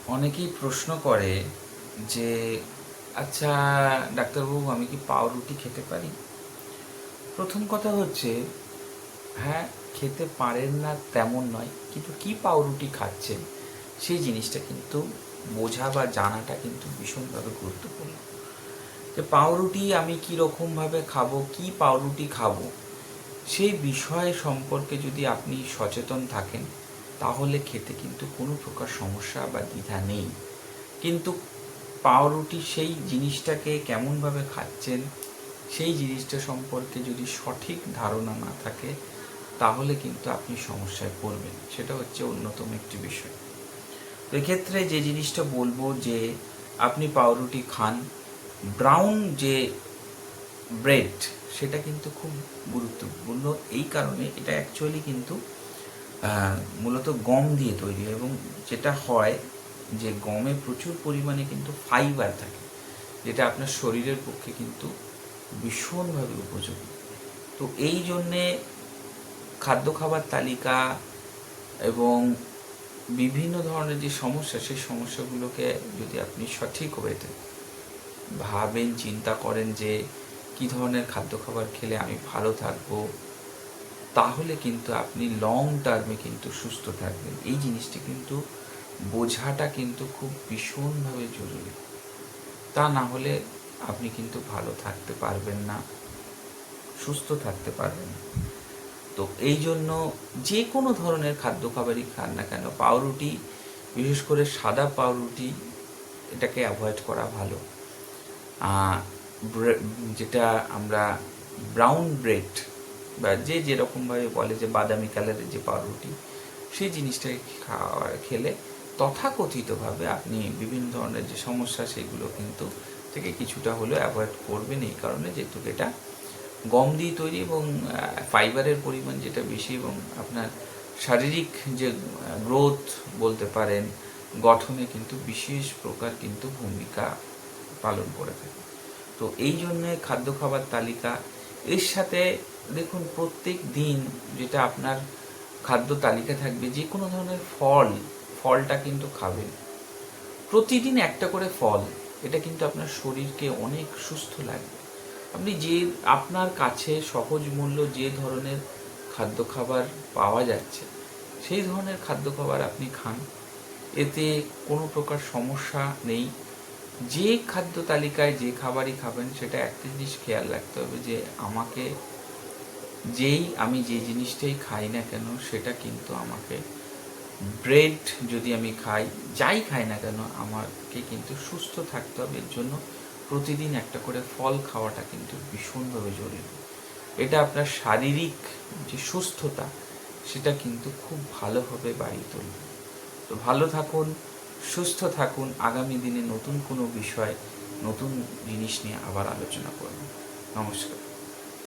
অনেকেই প্রশ্ন করে যে আচ্ছা ডাক্তারবাবু, আমি কি পাউরুটি খেতে পারি? প্রথম কথা হচ্ছে, হ্যাঁ, খেতে পারেন না তেমন নয়, কিন্তু কি পাউরুটি খাচ্ছেন সেই জিনিসটা কিন্তু বোঝা বা জানাটা কিন্তু ভীষণভাবে গুরুত্বপূর্ণ। যে পাউরুটি আমি কীরকমভাবে খাবো, কি পাউরুটি খাবো, সেই বিষয় সম্পর্কে যদি আপনি সচেতন থাকেন তাহলে খেতে কিন্তু কোনো প্রকার সমস্যা বা দ্বিধা নেই। কিন্তু পাউরুটি সেই জিনিসটাকে কেমনভাবে খাচ্ছেন সেই জিনিসটা সম্পর্কে যদি সঠিক ধারণা না থাকে তাহলে কিন্তু আপনি সমস্যায় পড়বেন। সেটা হচ্ছে অন্যতম একটি বিষয়। তো এক্ষেত্রে যে জিনিসটা বলবো যে আপনি পাউরুটি খান, ব্রাউন যে ব্রেড সেটা কিন্তু খুব গুরুত্বপূর্ণ। এই কারণে এটা অ্যাকচুয়ালি কিন্তু মূলত গম দিয়ে তৈরি, এবং যেটা হয় যে গমে প্রচুর পরিমাণে কিন্তু ফাইবার থাকে, যেটা আপনার শরীরের পক্ষে কিন্তু ভীষণভাবে উপযোগী। তো এই জন্যে খাদ্য খাবার তালিকা এবং বিভিন্ন ধরনের যে সমস্যা, সেই সমস্যাগুলোকে যদি আপনি সঠিক ওয়েতে ভাবেন, চিন্তা করেন যে কী ধরনের খাদ্য খাবার খেলে আমি ভালো থাকবো, তাহলে কিন্তু আপনি লং টার্মে কিন্তু সুস্থ থাকবেন। এই জিনিসটি কিন্তু বোঝাটা কিন্তু খুব ভীষণভাবে জরুরি। তা না হলে আপনি কিন্তু ভালো থাকতে পারবেন না, সুস্থ থাকতে পারবেন না। তো এই জন্য যে কোনো ধরনের খাদ্য খাবারই খান না কেন, পাউরুটি, বিশেষ করে সাদা পাউরুটি, এটাকে অ্যাভয়েড করা ভালো। যেটা আমরা ব্রাউন ব্রেড বা যে যেরকমভাবে বলে যে বাদামি কালারের যে পাউরুটি, সেই জিনিসটাকে খেলে তথাকথিতভাবে আপনি বিভিন্ন ধরনের যে সমস্যা সেগুলো কিন্তু থেকে কিছুটা হলেও অ্যাভয়েড করবেন। এই কারণে যেহেতু এটা গম দিয়ে তৈরি এবং ফাইবারের পরিমাণ যেটা বেশি, এবং আপনার শারীরিক যে গ্রোথ বলতে পারেন, গঠনে কিন্তু বিশেষ প্রকার কিন্তু ভূমিকা পালন করে থাকে। তো এই জন্যে খাদ্য খাবার তালিকা, এর সাথে দেখুন প্রত্যেক দিন যেটা আপনার খাদ্য তালিকা থাকবে, যে কোনো ধরনের ফলটা কিন্তু খাবেন। প্রতিদিন একটা করে ফল, এটা কিন্তু আপনার শরীরকে অনেক সুস্থ লাগবে। আপনি যে আপনার কাছে সহজ মূল্য যে ধরনের খাদ্য খাবার পাওয়া যাচ্ছে সেই ধরনের খাদ্য খাবার আপনি খান, এতে কোনো প্রকার সমস্যা নেই। যে খাদ্য তালিকায় যে খাবারই খাবেন সেটা একটা জিনিস খেয়াল রাখতে হবে যে আমি যে জিনিসটাই খাই না কেন সেটা কিন্তু আমাকে, ব্রেড যদি আমি খাই, যাই খাই না কেন, আমাকে কিন্তু সুস্থ থাকতে হবে। এর জন্য প্রতিদিন একটা করে ফল খাওয়াটা কিন্তু ভীষণভাবে জরুরি। এটা আপনার শারীরিক যে সুস্থতা সেটা কিন্তু খুব ভালোভাবে বাড়িয়ে তুলবে। তো ভালো থাকুন, সুস্থ থাকুন। আগামী দিনে নতুন কোনো বিষয়, নতুন জিনিস নিয়ে আবার আলোচনা করব। নমস্কার।